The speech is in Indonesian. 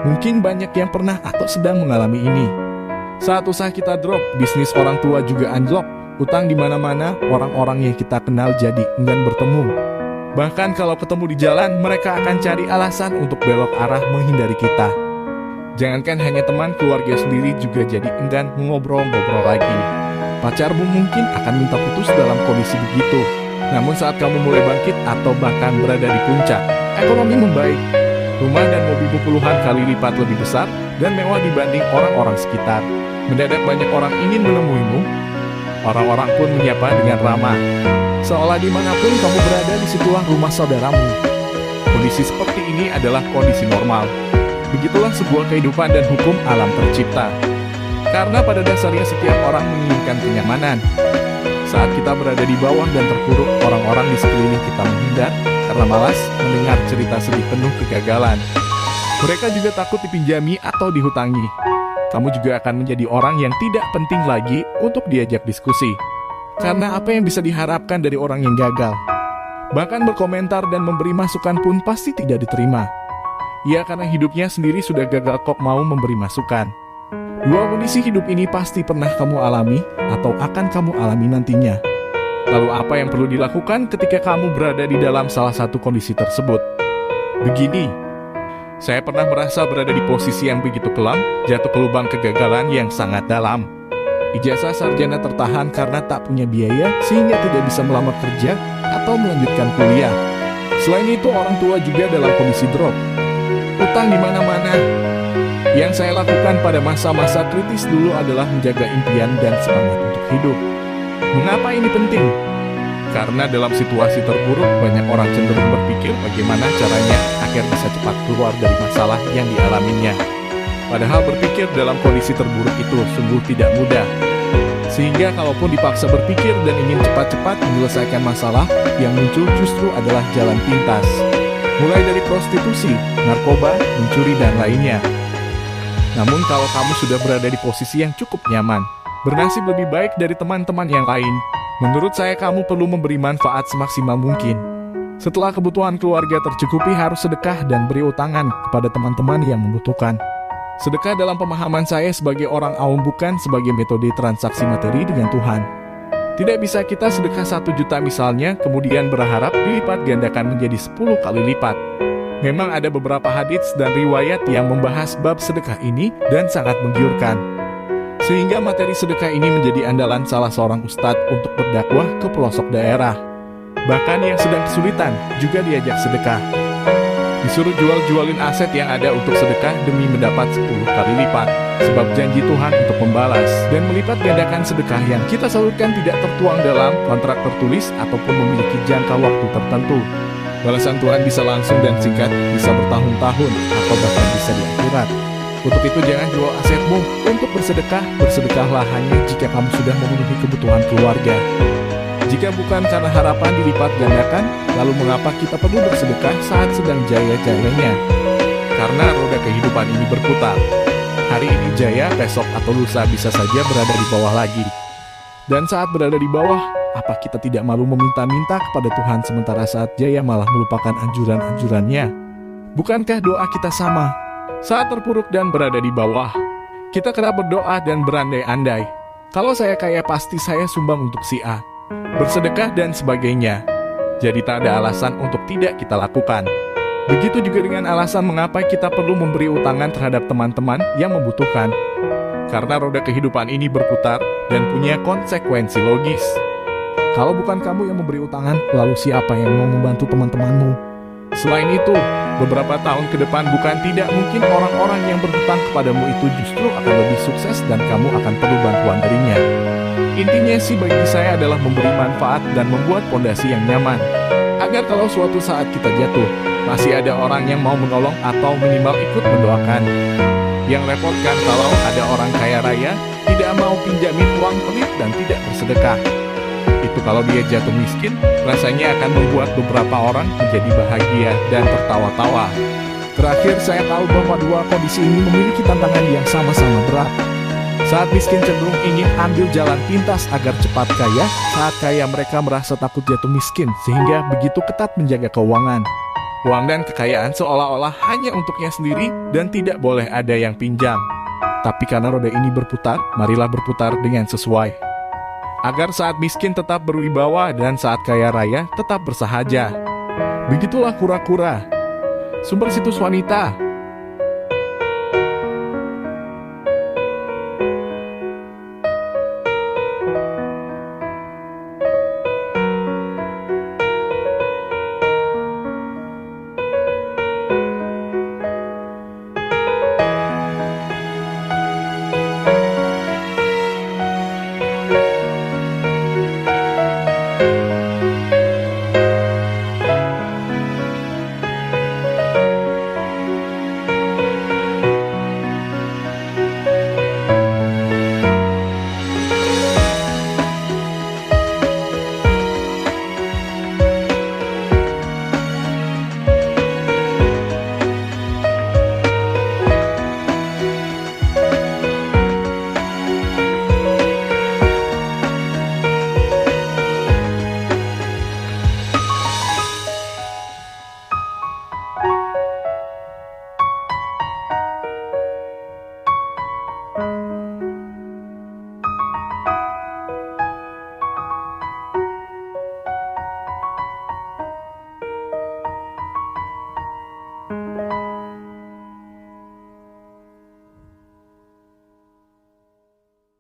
Mungkin banyak yang pernah atau sedang mengalami ini. Saat usaha kita drop, bisnis orang tua juga anjlok, utang di mana-mana, orang-orang yang kita kenal jadi enggan bertemu. Bahkan kalau ketemu di jalan, mereka akan cari alasan untuk belok arah menghindari kita. Jangankan hanya teman, keluarga sendiri juga jadi enggan ngobrol-ngobrol lagi. Pacarmu mungkin akan minta putus dalam kondisi begitu. Namun saat kamu mulai bangkit atau bahkan berada di puncak, ekonomi membaik. Rumah dan mobilmu puluhan kali lipat lebih besar dan mewah dibanding orang-orang sekitar. Mendadak banyak orang ingin menemuimu. Orang-orang pun menyapa dengan ramah. Seolah dimanapun kamu berada, disitulah rumah saudaramu. Kondisi seperti ini adalah kondisi normal. Begitulah sebuah kehidupan dan hukum alam tercipta. Karena pada dasarnya setiap orang menginginkan kenyamanan. Saat kita berada di bawah dan terpuruk, orang-orang di sekeliling kita menghindar karena malas mendengar cerita sedih penuh kegagalan. Mereka juga takut dipinjami atau dihutangi. Kamu juga akan menjadi orang yang tidak penting lagi untuk diajak diskusi. Karena apa yang bisa diharapkan dari orang yang gagal? Bahkan berkomentar dan memberi masukan pun pasti tidak diterima. Ya, karena hidupnya sendiri sudah gagal kok mau memberi masukan. Dua kondisi hidup ini pasti pernah kamu alami atau akan kamu alami nantinya. Lalu apa yang perlu dilakukan ketika kamu berada di dalam salah satu kondisi tersebut? Begini, saya pernah merasa berada di posisi yang begitu kelam, jatuh ke lubang kegagalan yang sangat dalam. Ijazah sarjana tertahan karena tak punya biaya sehingga tidak bisa melamar kerja atau melanjutkan kuliah. Selain itu, orang tua juga dalam kondisi drop. Utang di mana-mana. Yang saya lakukan pada masa-masa kritis dulu adalah menjaga impian dan semangat untuk hidup. Mengapa ini penting? Karena dalam situasi terburuk, banyak orang cenderung berpikir bagaimana caranya agar bisa cepat keluar dari masalah yang dialaminya. Padahal berpikir dalam kondisi terburuk itu sungguh tidak mudah. Sehingga kalaupun dipaksa berpikir dan ingin cepat-cepat menyelesaikan masalah, yang muncul justru adalah jalan pintas. Mulai dari prostitusi, narkoba, mencuri, dan lainnya. Namun kalau kamu sudah berada di posisi yang cukup nyaman, bernasib lebih baik dari teman-teman yang lain, menurut saya kamu perlu memberi manfaat semaksimal mungkin. Setelah kebutuhan keluarga tercukupi, harus sedekah dan beri utangan kepada teman-teman yang membutuhkan. Sedekah dalam pemahaman saya sebagai orang awam bukan sebagai metode transaksi materi dengan Tuhan. Tidak bisa kita sedekah 1 juta misalnya, kemudian berharap dilipat gandakan menjadi 10 kali lipat. Memang ada beberapa hadits dan riwayat yang membahas bab sedekah ini dan sangat menggiurkan. Sehingga materi sedekah ini menjadi andalan salah seorang ustadz untuk berdakwah ke pelosok daerah. Bahkan yang sedang kesulitan juga diajak sedekah. Disuruh jual-jualin aset yang ada untuk sedekah demi mendapat 10 kali lipat. Sebab janji Tuhan untuk membalas dan melipat gandakan sedekah yang kita salurkan tidak tertuang dalam kontrak tertulis ataupun memiliki jangka waktu tertentu. Balasan Tuhan bisa langsung dan singkat, bisa bertahun-tahun, atau bahkan bisa di akhirat. Untuk itu jangan jual asetmu untuk bersedekah, bersedekahlah hanya jika kamu sudah memenuhi kebutuhan keluarga. Jika bukan karena harapan dilipat gandakan, lalu mengapa kita perlu bersedekah saat sedang jaya-jayanya? Karena roda kehidupan ini berputar. Hari ini jaya, besok atau lusa bisa saja berada di bawah lagi. Dan saat berada di bawah, apa kita tidak malu meminta-minta kepada Tuhan sementara saat jaya malah melupakan anjuran-anjurannya? Bukankah doa kita sama? Saat terpuruk dan berada di bawah, kita kerap berdoa dan berandai-andai. Kalau saya kaya pasti saya sumbang untuk si A. Bersedekah dan sebagainya. Jadi tak ada alasan untuk tidak kita lakukan. Begitu juga dengan alasan mengapa kita perlu memberi utangan terhadap teman-teman yang membutuhkan. Karena roda kehidupan ini berputar dan punya konsekuensi logis. Kalau bukan kamu yang memberi utangan, lalu siapa yang mau membantu teman-temanmu? Selain itu, beberapa tahun ke depan bukan tidak mungkin orang-orang yang berhutang kepadamu itu justru akan lebih sukses dan kamu akan perlu bantuan darinya. Intinya sih bagi saya adalah memberi manfaat dan membuat pondasi yang nyaman. Agar kalau suatu saat kita jatuh, masih ada orang yang mau menolong atau minimal ikut mendoakan. Yang repot kan kalau ada orang kaya raya tidak mau pinjamin uang pelit dan tidak bersedekah. Itu kalau dia jatuh miskin, rasanya akan membuat beberapa orang menjadi bahagia dan tertawa-tawa. Terakhir, saya tahu bahwa dua kondisi ini memiliki tantangan yang sama-sama berat. Saat miskin cenderung ingin ambil jalan pintas agar cepat kaya, saat kaya mereka merasa takut jatuh miskin sehingga begitu ketat menjaga keuangan. Uang dan kekayaan seolah-olah hanya untuknya sendiri dan tidak boleh ada yang pinjam. Tapi karena roda ini berputar, marilah berputar dengan sesuai. Agar saat miskin tetap berwibawa dan saat kaya raya tetap bersahaja. Begitulah kura-kura. Sumber situs wanita.